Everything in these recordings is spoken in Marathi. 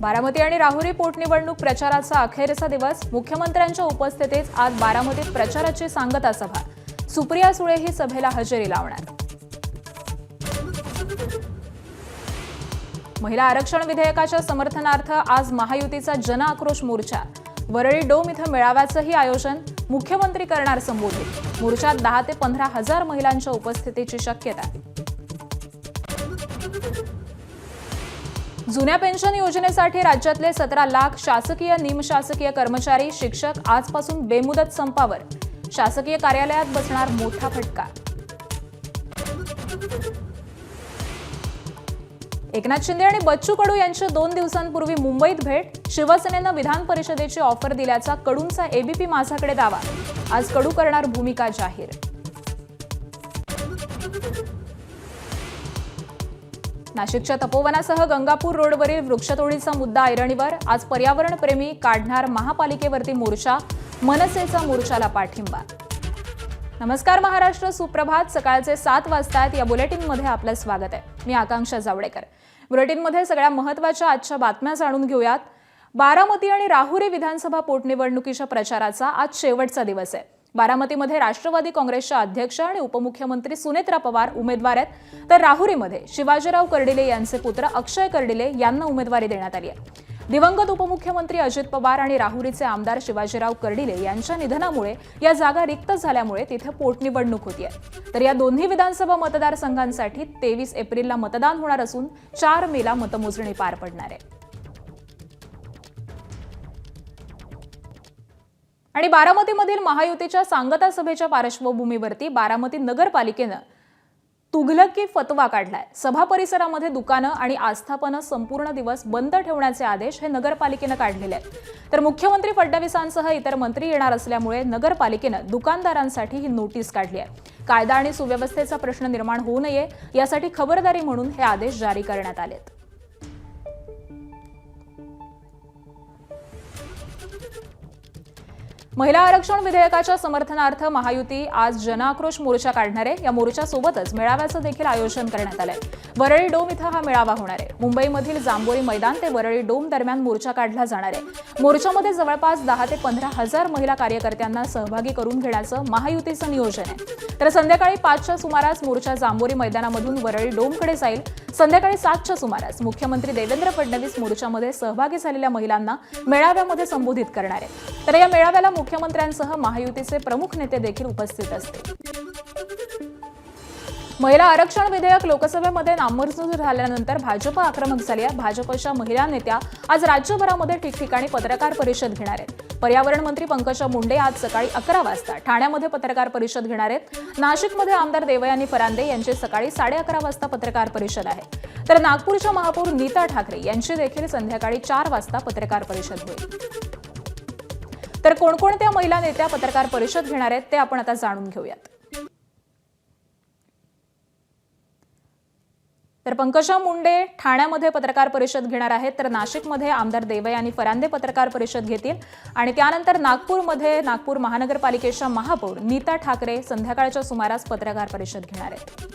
बारामती आणि राहुरी पोटनिवडणूक प्रचाराचा अखेरचा दिवस. मुख्यमंत्र्यांच्या उपस्थितीत आज बारामतीत प्रचाराची सांगता सभा. सुप्रिया सुळे ही सभेला हजेरी लावणार. महिला आरक्षण विधेयकाच्या समर्थनार्थ आज महायुतीचा जनआक्रोश मोर्चा. वरळी डोम इथं मेळाव्याचंही आयोजन. मुख्यमंत्री करणार संबोधित. मोर्चात 10 ते 15 हजार महिलांच्या उपस्थितीची शक्यता. जुन्या पेन्शन योजनेसाठी राज्यातले 17 लाख शासकीय निमशासकीय कर्मचारी शिक्षक आजपासून बेमुदत संपावर. शासकीय कार्यालयात बसणार मोठा फटका. एकनाथ शिंदे आणि बच्चू कडू यांची 2 दिवसांपूर्वी मुंबईत भेट. शिवसेनेनं विधान परिषदेची ऑफर दिल्याचा कडूंचा एबीपी माझाकडे दावा. आज कडू करणार भूमिका जाहीर. नाशिकच्या तपोवनासह गंगापूर रोडवरील वृक्षतोडीचा मुद्दा ऐरणीवर. आज पर्यावरणप्रेमी काढणार महापालिकेवरती मोर्चा. मनसेचा मोर्चाला पाठिंबा. नमस्कार महाराष्ट्र, सुप्रभात. सकाळचे 7 वाजतायत. या बुलेटिनमध्ये आपलं स्वागत आहे. मी आकांक्षा जावडेकर. बुलेटिनमध्ये सगळ्या महत्त्वाच्या आजच्या बातम्या जाणून घेऊयात. बारामती आणि राहुरी विधानसभा पोटनिवडणुकीच्या प्रचाराचा आज शेवटचा दिवस आहे. बारामतीमध्ये राष्ट्रवादी काँग्रेसच्या अध्यक्ष आणि उपमुख्यमंत्री सुनेत्रा पवार उमेदवार आहेत, तर राहुरीमध्ये शिवाजीराव कर्डिले यांचे पुत्र अक्षय कर्डिले यांना उमेदवारी देण्यात आली आहे. दिवंगत उपमुख्यमंत्री अजित पवार आणि राहुरीचे आमदार शिवाजीराव कर्डिले यांच्या निधनामुळे या जागा रिक्त झाल्यामुळे तिथे पोटनिवडणूक होतीये. तर या दोन्ही विधानसभा मतदारसंघांसाठी 23 एप्रिलला मतदान होणार असून 4 मेला मतमोजणी पार पडणार आहे. आणि बारामतीमधील महायुतीच्या सांगता सभेच्या पार्श्वभूमीवरती बारामती नगरपालिकेनं तुघलकी फतवा काढलाय. सभा परिसरामध्ये दुकानं आणि आस्थापनं संपूर्ण दिवस बंद ठेवण्याचे आदेश हे नगरपालिकेनं काढलेले आहेत. तर मुख्यमंत्री फडणवीसांसह इतर मंत्री येणार असल्यामुळे नगरपालिकेनं दुकानदारांसाठी ही नोटीस काढली आहे. कायदा आणि सुव्यवस्थेचा प्रश्न निर्माण होऊ नये यासाठी खबरदारी म्हणून हे आदेश जारी करण्यात आलेत. महिला आरक्षण विधेयकाच्या समर्थनार्थ महायुती आज जनआक्रोश मोर्चा काढणार आहे. या मोर्चासोबतच मेळाव्याचं देखील आयोजन करण्यात आलंय. वरळी डोम इथं हा मेळावा होणार आहे. मुंबईमधील जांभोरी मैदान ते वरळी डोम दरम्यान मोर्चा काढला जाणार आहे. मोर्चामध्ये जवळपास 10 ते 15 हजार महिला कार्यकर्त्यांना सहभागी करून घेण्याचं महायुतीचं नियोजन आहे. तर संध्याकाळी 5च्या सुमारास मोर्चा जांभोरी मैदानामधून वरळी डोमकडे जाईल. संध्याकाळी 7च्या सुमारास मुख्यमंत्री देवेंद्र फडणवीस मोर्चामध्ये सहभागी झालेल्या महिलांना मेळाव्यामध्ये संबोधित करणार आहेत. तर या मेळाव्याला मुख्यमंत्र्यांसह महायुतीचे प्रमुख नेते देखील उपस्थित असतील. महिला आरक्षण विधेयक लोकसभेमध्ये नामंजूर झाल्यानंतर भाजप आक्रमक झाली आहे. भाजपच्या महिला नेत्या आज राज्यभरामध्ये ठिकठिकाणी पत्रकार परिषद घेणार आहेत. पर्यावरण मंत्री पंकजा मुंडे आज सकाळी 11 वाजता ठाण्यामध्ये पत्रकार परिषद घेणार आहेत. नाशिकमध्ये आमदार देवयानी फरांदे यांची सकाळी 11:30 वाजता पत्रकार परिषद आहे. तर नागपूरच्या महापौर नीता ठाकरे यांची देखील संध्याकाळी 4 वाजता पत्रकार परिषद होईल. तर कोणकोणत्या महिला नेत्या पत्रकार परिषद घेणार आहेत ते आपण आता जाणून घेऊयात. तर पंकजा मुंडे ठाण्यामध्ये पत्रकार परिषद घेणार आहेत. तर नाशिकमध्ये आमदार देवयानी फरांदे पत्रकार परिषद घेतील आणि त्यानंतर नागपूरमध्ये नागपूर महानगरपालिकेच्या महापौर नीता ठाकरे संध्याकाळच्या सुमारास पत्रकार परिषद घेणार आहेत.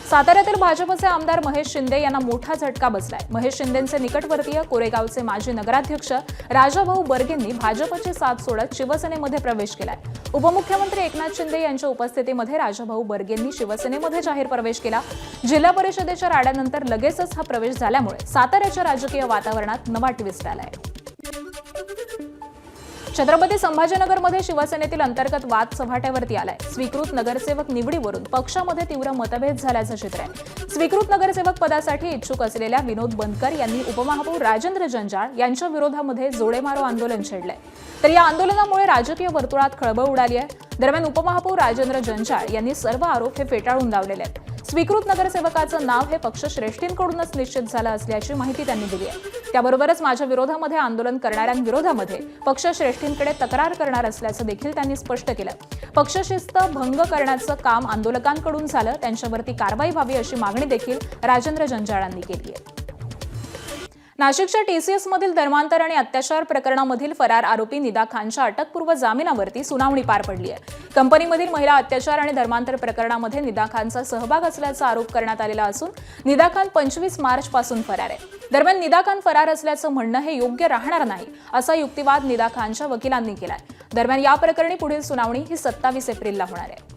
साताऱ्यातील भाजपचे आमदार महेश शिंदे यांना मोठा झटका बसलाय. महेश शिंदेंचे निकटवर्तीय कोरेगावचे माजी नगराध्यक्ष राजाभाऊ बर्गेंनी भाजपची साथ सोडत शिवसेनेमध्ये प्रवेश केलाय. उपमुख्यमंत्री एकनाथ शिंदे यांच्या उपस्थितीमध्ये राजाभाऊ बर्गेंनी शिवसेनेमध्ये जाहीर प्रवेश केला. जिल्हा परिषदेच्या राड्यानंतर लगेचच हा प्रवेश झाल्यामुळे साताऱ्याच्या राजकीय वातावरणात नवा ट्विस्ट आलाय. छत्रपती संभाजीनगरमध्ये शिवसेनेतील अंतर्गत वाद चव्हाट्यावरती आलाय. स्वीकृत नगरसेवक निवडीवरून पक्षामध्ये तीव्र मतभेद झाल्याचं चित्र आहे. स्वीकृत नगरसेवक पदासाठी इच्छुक असलेल्या विनोद बनकर यांनी उपमहापौर राजेंद्र जंजाळ यांच्या विरोधामध्ये जोडेमारो आंदोलन छेडलंय. तर या आंदोलनामुळे राजकीय वर्तुळात खळबळ उडाली आहे. दरम्यान उपमहापौर राजेंद्र जंजाळ यांनी सर्व आरोप हे फेटाळून लावलेले आहेत. स्वीकृत नगरसेवकाचं नाव हे पक्षश्रेष्ठींकडूनच निश्चित झालं असल्याची माहिती त्यांनी दिली आहे. त्याबरोबरच माझ्या विरोधामध्ये आंदोलन करणाऱ्यांविरोधामध्ये पक्षश्रेष्ठींकडे तक्रार करणार असल्याचं देखील त्यांनी स्पष्ट केलं. पक्षशिस्त भंग करण्याचं काम आंदोलकांकडून झालं, त्यांच्यावरती कारवाई व्हावी अशी मागणी देखील राजेंद्र जंजाळांनी केली आहे. नाशिकच्या टीसीएस मधील धर्मांतर आणि अत्याचार प्रकरणामधील फरार आरोपी निदा खानच्या अटकपूर्व जामिनावरती सुनावणी पार पडली आहे. कंपनीमधील महिला अत्याचार आणि धर्मांतर प्रकरणामध्ये निदा खानचा सहभाग असल्याचा आरोप करण्यात आलेला असून निदा खान 25 मार्चपासून फरार आहे. दरम्यान निदा खान फरार असल्याचं म्हणणं हे योग्य राहणार नाही असा युक्तिवाद निदा खानच्या वकिलांनी केलाय. दरम्यान या प्रकरणी पुढील सुनावणी ही 27 एप्रिलला होणार आहे.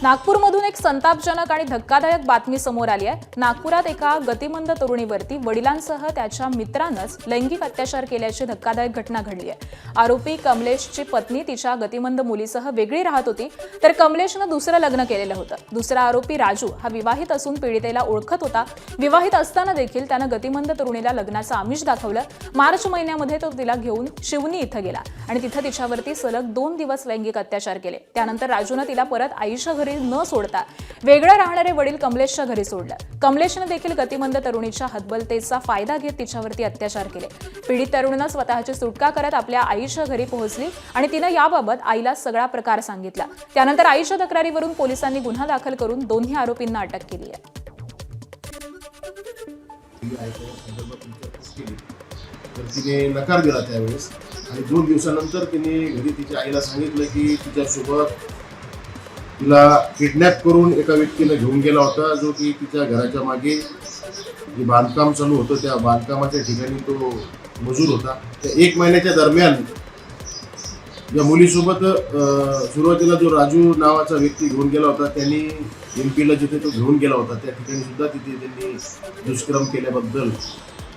नागपूरमधून एक संतापजनक आणि धक्कादायक बातमी समोर आली आहे. नागपुरात एका गतिमंद तरुणीवरती वडिलांसह त्याच्या मित्रानंच लैंगिक अत्याचार केल्याची धक्कादायक घटना घडली आहे. आरोपी कमलेशची पत्नी तिच्या गतिमंद मुलीसह वेगळी राहत होती, तर कमलेशनं दुसरं लग्न केलेलं होतं. दुसरा आरोपी राजू हा विवाहित असून पीडितेला ओळखत होता. विवाहित असताना देखील त्यानं गतिमंद तरुणीला लग्नाचं आमिष दाखवलं. मार्च महिन्यामध्ये तो तिला घेऊन शिवनी इथं गेला आणि तिथं तिच्यावरती सलग 2 दिवस लैंगिक अत्याचार केले. त्यानंतर राजूनं तिला परत आईच्या घरी न सोडता वेगळं राहणारे वडील कमलेशच्या घरी सोडलं. कमलेशने देखील गतिमंद तरुणीच्या हतबलतेचा फायदा घेत तिच्यावरती अत्याचार केले. पीडित तरुणीनं स्वतःची सुटका करत आपल्या आईच्या घरी पोहोचली आणि तिनं याबाबत आईला सगळा प्रकार सांगितला. त्यानंतर आईच्या तक्रारीवरून पोलिसांनी गुन्हा दाखल करून दोन्ही आरोपींना अटक केली आहे. तिने नकार दिला त्यावेळेस आणि 2 दिवसानंतर तिने घरी तिच्या आईला सांगितलं की तिच्यासोबत तिला किडनॅप करून एका व्यक्तीने घेऊन गेला होता, जो की तिच्या घराच्या मागे जे बांधकाम चालू होतं त्या बांधकामाच्या ठिकाणी तो मजूर होता. त्या 1 महिन्याच्या दरम्यान या मुलीसोबत सुरुवातीला जो राजू नावाचा व्यक्ती घेऊन गेला होता त्यांनी एमपीला जिथे तो घेऊन गेला होता त्या ठिकाणी सुद्धा तिथे त्यांनी दुष्कर्म केल्याबद्दल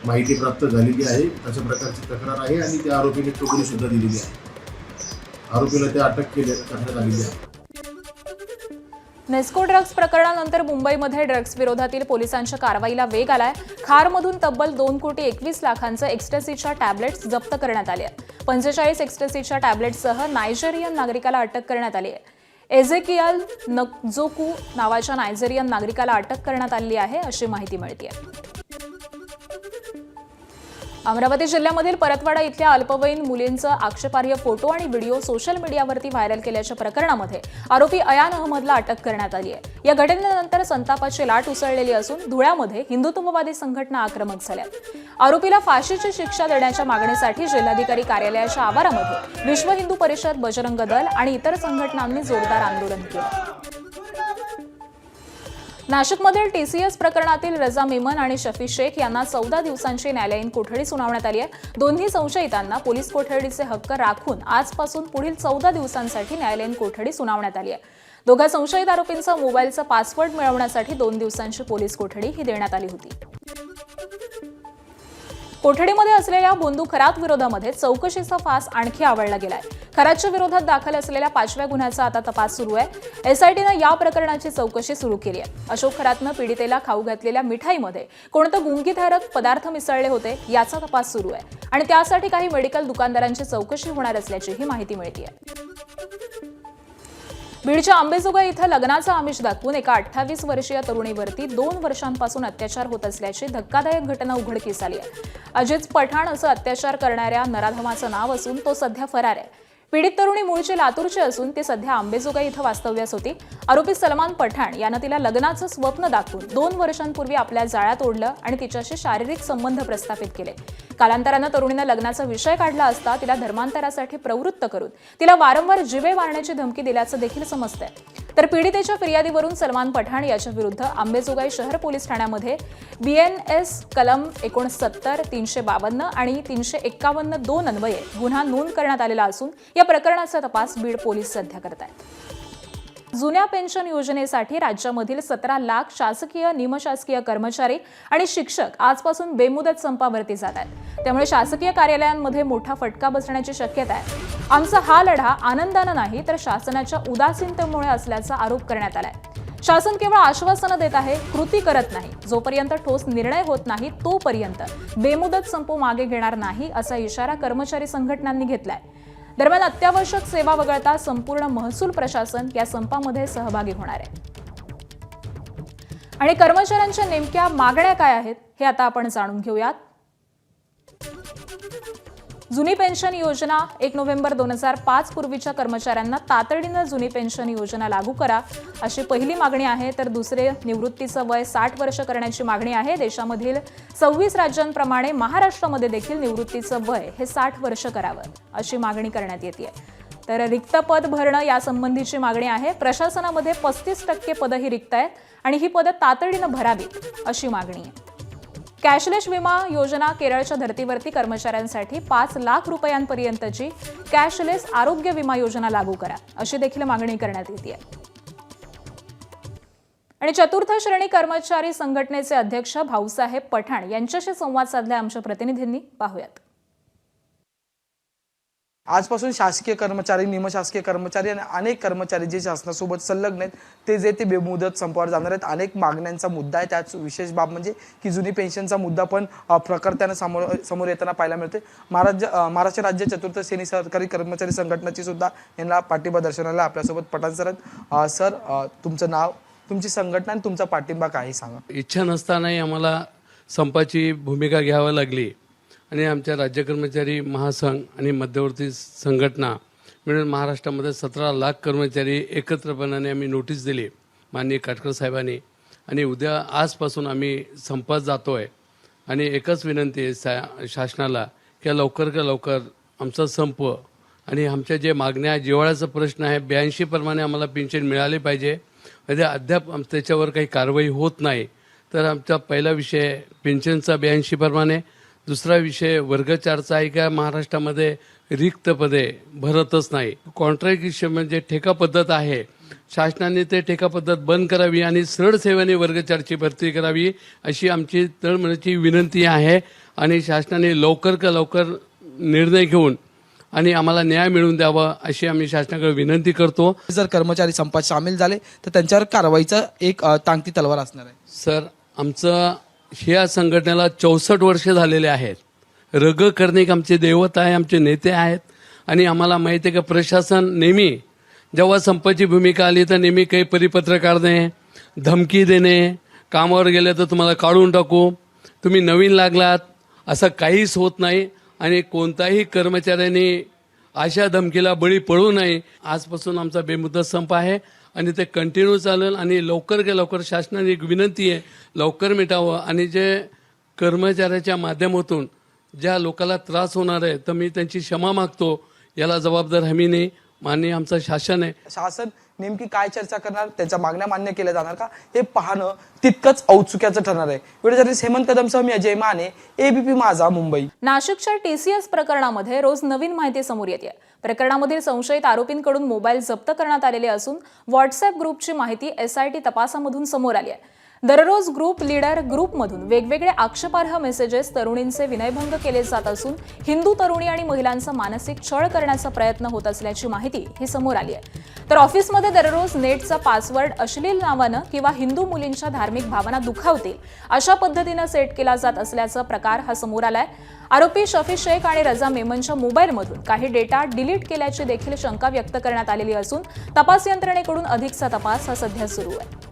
माहिती प्राप्त झालेली आहे. अशा प्रकारची तक्रार आहे आणि त्या आरोपीने टोकरी सुद्धा दिलेली आहे. आरोपीला त्या अटक करण्यात आलेली आहे. नेस्को ड्रग्ज प्रकरणानंतर मुंबईमध्ये ड्रग्ज विरोधातील पोलिसांच्या कारवाईला वेग आलाय. खारमधून तब्बल 2,21,00,000 एक्स्टसीच्या टॅब्लेट्स जप्त करण्यात आले आहेत. 45 एक्स्टसीच्या टॅब्लेट्ससह नायजेरियन नागरिकाला अटक करण्यात आली आहे. एझेकियल नकजोकू नावाच्या नायजेरियन नागरिकाला अटक करण्यात आली आहे अशी माहिती मिळते. अमरावती जिल्ह्यामधील परतवाडा इथल्या अल्पवयीन मुलींचा आक्षेपार्ह फोटो आणि व्हिडिओ सोशल मीडियावरती व्हायरल केल्याच्या प्रकरणामध्ये आरोपी अयान अहमदला अटक करण्यात आली आहे. या घटनेनंतर संतापाची लाट उसळलेली असून धुळ्यामध्ये हिंदुत्ववादी संघटना आक्रमक झाल्या. आरोपीला फाशीची शिक्षा देण्याच्या मागणीसाठी जिल्हाधिकारी कार्यालयाच्या आवारामध्ये विश्व हिंदू परिषद, बजरंग दल आणि इतर संघटनांनी जोरदार आंदोलन केलं. नाशिकमधील टीसीएस प्रकरणातील रजा मेमन आणि शफी शेख यांना 14 दिवसांची न्यायालयीन कोठडी सुनावण्यात आली आहे. दोन्ही संशयितांना पोलीस कोठडीचे हक्क राखून आजपासून पुढील 14 दिवसांसाठी न्यायालयीन कोठडी सुनावण्यात आली आहे. दोघा संशयित आरोपींचा मोबाईलचा पासवर्ड मिळवण्यासाठी 2 दिवसांची पोलीस कोठडी ही देण्यात आली होती. कोठडीमध्ये असलेल्या बोंदू खरात विरोधामध्ये चौकशीचा फास आणखी आवळला गेलाय. खरातच्या विरोधात दाखल असलेल्या 5व्या गुन्ह्याचा आता तपास सुरू आहे. एसआयटीनं या प्रकरणाची चौकशी सुरू केली आहे. अशोक खरातनं पीडितेला खाऊ घातलेल्या मिठाईमध्ये कोणतं गुंगीधारक पदार्थ मिसळले होते याचा तपास सुरू आहे आणि त्यासाठी काही मेडिकल दुकानदारांची चौकशी होणार असल्याचीही माहिती मिळते. बीडच्या अंबेजोगाई इथं लग्नाचा आमिष दाखवून एका 28 वर्षीय तरुणीवरती 2 वर्षांपासून अत्याचार होत असल्याची धक्कादायक घटना उघडकीस आली आहे. अजित पठाण असं अत्याचार करणाऱ्या नराधमाचं नाव असून तो सध्या फरार आहे. पीडित तरुणी मूळची लातूरची असून ती सध्या अंबेजोगाई इथं वास्तव्यास होती. आरोपी सलमान पठाण यानं तिला लग्नाचं स्वप्न दाखवून 2 वर्षांपूर्वी आपल्या जाळ्यात ओढलं आणि तिच्याशी शारीरिक संबंध प्रस्थापित केले. कालांतरानं तरुणीनं लग्नाचा विषय काढला असता तिला धर्मांतरासाठी प्रवृत्त करून तिला वारंवार जीवे मारण्याची धमकी दिल्याचं देखील समजतंय. तर पीडितेच्या फिर्यादीवरून सलमान पठाण याच्या विरुद्ध अंबेजोगाई शहर पोलीस ठाण्यामध्ये BNS कलम 69, 352 आणि 351(2) अन्वये गुन्हा नोंद करण्यात आलेला असून या प्रकरणाचा तपास बीड पोलीस सध्या करत आहेत. जुन्या पेन्शन योजनेसाठी राज्यामधील 17 लाख शासकीय, निमशासकीय कर्मचारी आणि शिक्षक आजपासून बेमुदत संपावरती जात आहेत. त्यामुळे शासकीय कार्यालयांमध्ये मोठा फटका बसण्याची शक्यता आहे. आमचा हा लढा आनंदानं नाही तर शासनाच्या उदासीनतेमुळे असल्याचा आरोप करण्यात आलाय. शासन केवळ आश्वासनं देत आहे, कृती करत नाही. जोपर्यंत ठोस निर्णय होत नाही तोपर्यंत बेमुदत संप मागे घेणार नाही असा इशारा कर्मचारी संघटनांनी घेतलाय. दरम्यान अत्यावश्यक सेवा वगळता संपूर्ण महसूल प्रशासन या संपामध्ये सहभागी होणार आहे. आणि कर्मचाऱ्यांच्या नेमक्या मागण्या काय आहेत हे आता आपण जाणून घेऊयात. जुनी पेन्शन योजना 1 नोव्हेंबर 2005 पूर्वीच्या कर्मचाऱ्यांना तातडीनं जुनी पेन्शन योजना लागू करा अशी पहिली मागणी आहे. तर दुसरे निवृत्तीचं वय 60 वर्ष करण्याची मागणी आहे. देशामधील 26 राज्यांप्रमाणे महाराष्ट्रामध्ये देखील निवृत्तीचं वय हे 60 वर्ष करावं अशी मागणी करण्यात येते. तर रिक्त पद भरणं यासंबंधीची मागणी आहे. प्रशासनामध्ये 35% पदं ही रिक्त आहेत आणि ही पदं तातडीनं भरावीत अशी मागणी आहे. कॅशलेस विमा योजना केरळच्या धर्तीवरती कर्मचाऱ्यांसाठी 5 लाख रुपयांपर्यंतची कॅशलेस आरोग्य विमा योजना लागू करा अशी देखील मागणी करण्यात येते. आणि चतुर्थ श्रेणी कर्मचारी संघटनेचे अध्यक्ष भाऊसाहेब पठाण यांच्याशी संवाद साधला आमच्या प्रतिनिधींनी. पाहूयात. आजपासून शासकीय कर्मचारी, निमशासकीय कर्मचारी आणि अनेक कर्मचारी जे शासनासोबत संलग्न आहेत ते बेमुदत संपावर जाणार आहेत. अनेक मागण्यांचा मुद्दा आहे. त्याच विशेष बाब म्हणजे की जुनी पेन्शनचा मुद्दा पण प्रकर्त्यानं समोर येताना पाहायला मिळते. महाराष्ट्र राज्य चतुर्थ श्रेणी सरकारी कर्मचारी संघटनेची सुद्धा यांना पाठिंबा दर्शनाला आपल्यासोबत पठाण सर आहेत. सर, तुमचं नाव, तुमची संघटना आणि तुमचा पाठिंबा काय सांगा. इच्छा नसतानाही आम्हाला संपाची भूमिका घ्यावी लागली आणि आमच्या राज्य कर्मचारी महासंघ आणि मध्यवर्ती संघटना मिळून महाराष्ट्रामध्ये 17 लाख कर्मचारी एकत्रपणाने आम्ही नोटीस दिली माननीय काटकर साहेबांनी आणि आजपासून आम्ही संपात जातो आहे. आणि एकच विनंती आहे शासनाला की लवकर आमचा संप आणि आमच्या जे मागण्या जिव्हाळ्याचा प्रश्न आहे 82 प्रमाणे आम्हाला पेन्शन मिळाली पाहिजे. म्हणजे अद्याप त्याच्यावर काही कारवाई होत नाही. तर आमचा पहिला विषय पेन्शनचा 82 प्रमाणे, दुसरा विषय वर्ग 4चा आहे का महाराष्ट्रामध्ये रिक्त पदे भरतच नाही. कॉन्ट्रॅक्ट म्हणजे ठेका पद्धत आहे, शासनाने ते ठेका पद्धत बंद करावी आणि सरळ सेवेने वर्ग 4ची भरती करावी अशी आमची तळमळीची विनंती आहे. आणि शासनाने लवकर निर्णय घेऊन आणि आम्हाला न्याय मिळवून द्यावा अशी आम्ही शासनाकडे विनंती करतो. जर कर्मचारी संपात सामील झाले तर त्यांच्यावर कारवाईचा एक टांगती तलवार असणार आहे. सर, आमचं ह्या संघटनेला 64 वर्ष झालेले आहेत. रग कर्णिक आमचे दैवत आहे, आमचे नेते आहेत. आणि आम्हाला माहिती आहे की प्रशासन नेहमी जेव्हा संपाची भूमिका आली तर नेहमी काही परिपत्र काढणे, धमकी देणे, कामावर गेले तर तुम्हाला काढून टाकू, तुम्ही नवीन लागलात, असं काहीच होत नाही. आणि कोणताही कर्मचाऱ्यांनी अशा धमकीला बळी पडू नये. आजपासून आमचा बेमुदत संप आहे आणि ते कंटिन्यू चालेल. आणि लवकर शासनाने एक विनंती आहे, लवकर मिटावं. आणि जे कर्मचाऱ्याच्या माध्यमातून ज्या लोकांना त्रास होणार आहे तर मी त्यांची क्षमा मागतो. याला जबाबदार आम्ही नाही, माननीय आमचं शासन आहे. शासन नेमकी काय चर्चा करणार, त्यांच्या मागण्या मान्य केल्या जाणार का हे पाहणं तितकंच औत्सुक्याचं ठरणार आहे. व्हिडिओ जर्नलिस्ट हेमंत कदमसह मी अजय माने, ABP माझा, मुंबई. नाशिकच्या TCS प्रकरणामध्ये रोज नवीन माहिती समोर येते. प्रकरणामधील संशयित आरोपींकडून मोबाईल जप्त करण्यात आलेले असून व्हॉट्सअप ग्रुपची माहिती SIT तपासामधून समोर आली आहे. दररोज ग्रुप लीडर ग्रुपमधून वेगवेगळे आक्षेपार्ह मेसेजेस तरुणींचे विनयभंग केले जात असून हिंदू तरुणी आणि महिलांचा मानसिक छळ करण्याचा प्रयत्न होत असल्याची माहिती ही समोर आली आहे. तर ऑफिसमध्ये दररोज नेटचा पासवर्ड अश्लील नावानं किंवा हिंदू मुलींच्या धार्मिक भावना दुखावतील अशा पद्धतीनं सेट केला जात असल्याचा प्रकार हा समोर आलाय. आरोपी शफी शेख आणि रजा मेमनच्या मोबाईलमधून काही डेटा डिलीट केल्याची देखील शंका व्यक्त करण्यात आलेली असून तपास यंत्रणेकडून अधिकचा तपास हा सध्या सुरू आहे.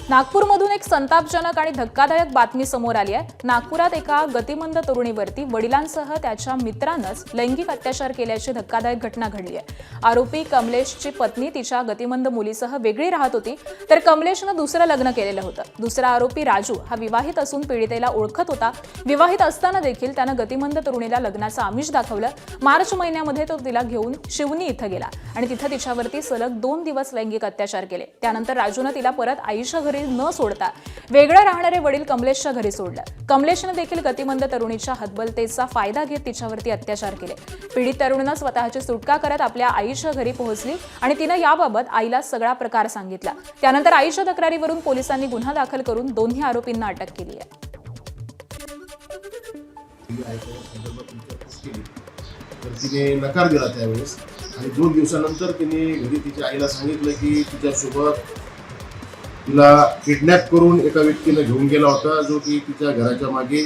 नागपूरमधून एक संतापजनक आणि धक्कादायक बातमी समोर आली आहे. नागपुरात एका गतिमंद तरुणीवरती वडिलांसह त्याच्या मित्रानंच लैंगिक अत्याचार केल्याची धक्कादायक घटना घडली आहे. आरोपी कमलेशची पत्नी तिच्या गतिमंद मुलीसह वेगळी राहत होती, तर कमलेशनं दुसरं लग्न केलेलं होतं. दुसरा आरोपी राजू हा विवाहित असून पीडितेला ओळखत होता. विवाहित असताना देखील त्यानं गतिमंद तरुणीला लग्नाचं आमिष दाखवलं. मार्च महिन्यामध्ये तो तिला घेऊन शिवनी इथं गेला आणि तिथं तिच्यावरती सलग 2 दिवस लैंगिक अत्याचार केले. त्यानंतर राजूनं तिला परत आईच्या घरी न सोडता वेगळं राहणारे वडील कमलेशच्या घरी सोडलं. कमलेशने देखील गतिमंद तरुणीच्या हतबलतेचा फायदा घेत तिच्यावरती अत्याचार केले. पीडित तरुणीनं स्वतःची सुटका करत आपल्या आईच्या घरी पोहोचली आणि तिनं याबाबत आईला सगळा प्रकार सांगितला. त्यानंतर आईच्या तक्रारीवरून पोलिसांनी गुन्हा दाखल करून दोन्ही आरोपींना अटक केली आहे. तिने नकार दिला त्यावेळेस आणि 2 दिवसानंतर तिने घरी तिच्या आईला सांगितलं की तिच्यासोबत तिला किडनॅप करून एका व्यक्तीने घेऊन गेला होता, जो की तिच्या घराच्या मागे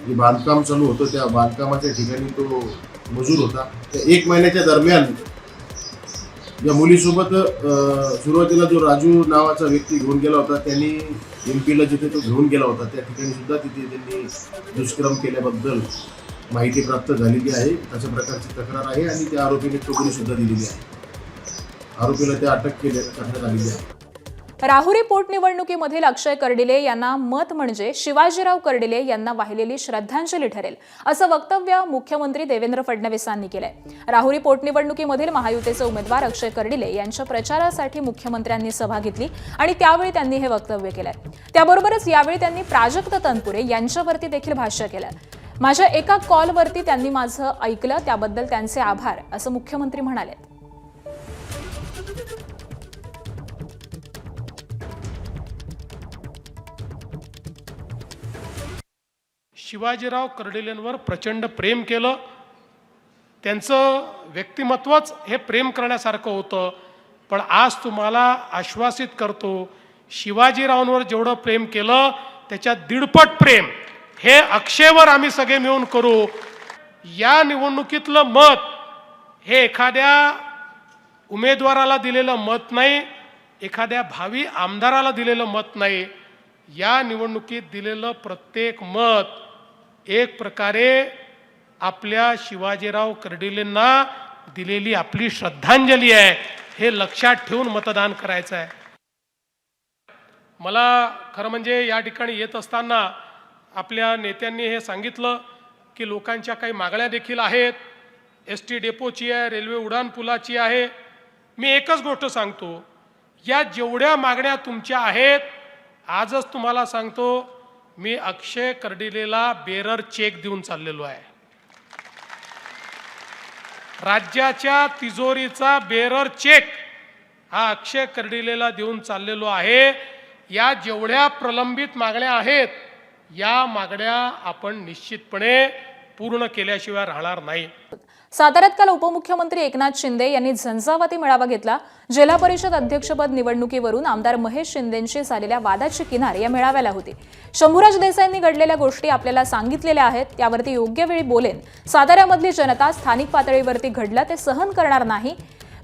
जे बांधकाम चालू होतं त्या बांधकामाच्या ठिकाणी तो मजूर होता. त्या 1 महिन्याच्या दरम्यान या मुलीसोबत सुरुवातीला जो राजू नावाचा व्यक्ती घेऊन गेला होता त्यांनी MP ला जिथे तो घेऊन गेला होता त्या ठिकाणी सुद्धा तिथे त्यांनी दुष्कर्म केल्याबद्दल माहिती प्राप्त झालेली आहे. अशा प्रकारची तक्रार आहे आणि त्या आरोपीने चौकशी सुद्धा दिलेली आहे. आरोपीला त्या अटक करण्यात आलेली आहे. राहुरी पोटनिवडणुकीमधील अक्षय कर्डिले यांना मत म्हणजे शिवाजीराव कर्डिले यांना वाहिलेली श्रद्धांजली ठरेल, असं वक्तव्य मुख्यमंत्री देवेंद्र फडणवीसांनी केलंय. राहुरी पोटनिवडणुकीमधील महायुतीचे उमेदवार अक्षय कर्डिले यांच्या प्रचारासाठी मुख्यमंत्र्यांनी सभा घेतली आणि त्यावेळी त्यांनी हे वक्तव्य केलंय. त्याबरोबरच यावेळी त्यांनी प्राजक्त तनपुरे यांच्यावरती देखील भाष्य केलं. माझ्या एका कॉलवरती त्यांनी माझं ऐकलं, त्याबद्दल त्यांचे आभार, असं मुख्यमंत्री म्हणाले. शिवाजीराव कर्डिलेंवर प्रचंड प्रेम केलं. त्यांचं व्यक्तिमत्वच हे प्रेम करण्यासारखं होतं. पण आज तुम्हाला आश्वासित करतो, शिवाजीरावांवर जेवढं प्रेम केलं त्याच्या दीडपट प्रेम हे अक्षयवर आम्ही सगळे मिळून करू. या निवडणुकीतलं मत हे एखाद्या उमेदवाराला दिलेलं मत नाही, एखाद्या भावी आमदाराला दिलेलं मत नाही. या निवडणुकीत दिलेलं प्रत्येक मत एक प्रकारे आपल्या शिवाजीराव कर्डिलेंना दिलेली आपली श्रद्धांजली आहे. हे लक्षात ठेवून मतदान करायचं आहे. मला खरं म्हणजे या ठिकाणी येत असताना आपल्या नेत्यांनी हे सांगितलं की लोकांच्या काही मागण्या देखील आहेत. ST डेपोची आहे, रेल्वे उड्डाणपुलाची आहे. मी एकच गोष्ट सांगतो, या जेवढ्या मागण्या तुमच्या आहेत, आजच तुम्हाला सांगतो, मी अक्षय कर्डिलेला बेरर चेक देऊन चाललेलो आहे. राज्याच्या तिजोरीचा बेरर चेक हा अक्षय कर्डिलेला देऊन चाललेलो आहे. या जेवढ्या प्रलंबित मागण्या आहेत, या मागण्या आपण निश्चितपणे पूर्ण केल्याशिवाय राहणार नाही. साताऱ्यात काल उपमुख्यमंत्री एकनाथ शिंदे यांनी झंझावाती मेळावा घेतला. जिल्हा परिषद अध्यक्षपद निवडणुकीवरून आमदार महेश शिंदेंशी झालेल्या वादाची किनार या मेळाव्याला होती. शंभूराज देसाईंनी घडलेल्या गोष्टी आपल्याला सांगितलेल्या आहेत, त्यावरती योग्य वेळी बोलेन. साताऱ्यामधली जनता स्थानिक पातळीवरती घडलं ते सहन करणार नाही.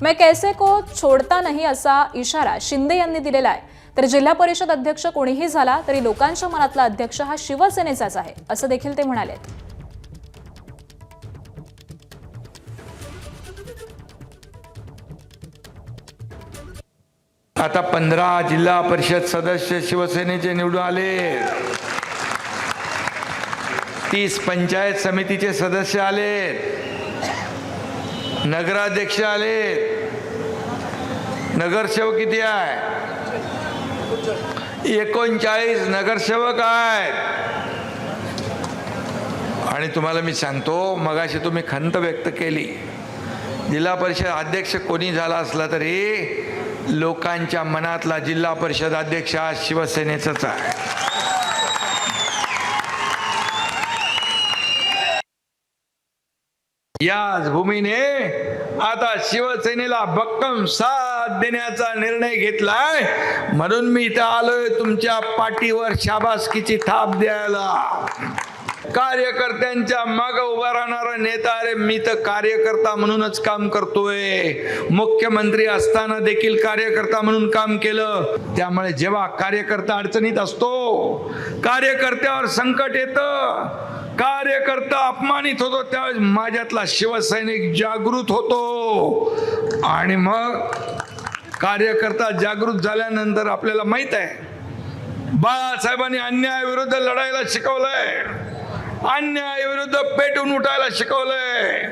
मैं कैसे को छोडता नाही असा इशारा शिंदे यांनी दिलेला आहे. तर जिल्हा परिषद अध्यक्ष कोणीही झाला तरी लोकांच्या मनातला अध्यक्ष हा शिवसेनेचाच आहे, असं देखील ते म्हणाले. आता 15 जिल्हा परिषद सदस्य शिवसेनेचे निवडून आले. 30 पंचायत समितीचे सदस्य आले, नगराध्यक्ष आले. नगरसेवक किती आहे? 39 नगरसेवक आहेत. आणि तुम्हाला मी सांगतो, मगाशी तुम्ही खंत व्यक्त केली, जिल्हा परिषद अध्यक्ष कोणी झाला असला तरी लोकांच्या मनातला जिल्हा परिषद अध्यक्ष हा शिवसेनेचाच आहे. याच भूमीने आता शिवसेनेला भक्कम साथ देण्याचा निर्णय घेतलाय. म्हणून मी इथं आलोय तुमच्या पाठीवर शाबासकीची थाप द्यायला. कार्यकर्त्यांच्या मागे उभा राहणारा नेता. अरे मी तर कार्यकर्ता म्हणूनच काम करतोय. मुख्यमंत्री असताना देखील कार्यकर्ता म्हणून काम केलं. त्यामुळे जेव्हा कार्यकर्ता अडचणीत असतो, कार्यकर्त्यावर संकट येतं, कार्यकर्ता अपमानित होतो, त्यावेळेस माझ्यातला शिवसैनिक जागृत होतो. आणि मग कार्यकर्ता जागृत झाल्यानंतर आपल्याला माहित आहे, बाळासाहेबांनी अन्यायाविरुद्ध लढायला शिकवलंय, अन्यायाविरुद्ध पेटून उठायला शिकवलंय.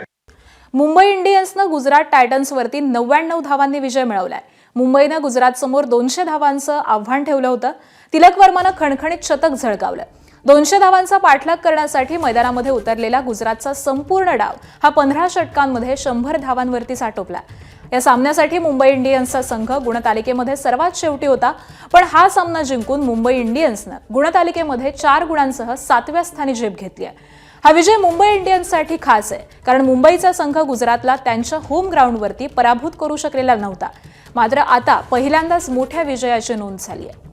मुंबई इंडियन्सनं गुजरात टायटन्सवरती 99 धावांनी विजय मिळवलाय. मुंबईनं गुजरात समोर 200 धावांचं आव्हान ठेवलं होतं. तिलक वर्मानं खणखणीत शतक झळकावलं. 200 धावांचा पाठलाग करण्यासाठी मैदानामध्ये उतरलेला गुजरातचा संपूर्ण डाव हा 15 षटकांमध्ये 100 धावांवरतीच आटोपला. या सामन्यासाठी मुंबई इंडियन्सचा संघ गुणतालिकेमध्ये सर्वात शेवटी होता. पण हा सामना जिंकून मुंबई इंडियन्सनं गुणतालिकेमध्ये 4 गुणांसह 7व्या स्थानी झेप घेतली आहे. हा विजय मुंबई इंडियन्ससाठी खास आहे, कारण मुंबईचा संघ गुजरातला त्यांच्या होम ग्राउंडवरती पराभूत करू शकलेला नव्हता. मात्र आता पहिल्यांदाच मोठ्या विजयाची नोंद झाली आहे.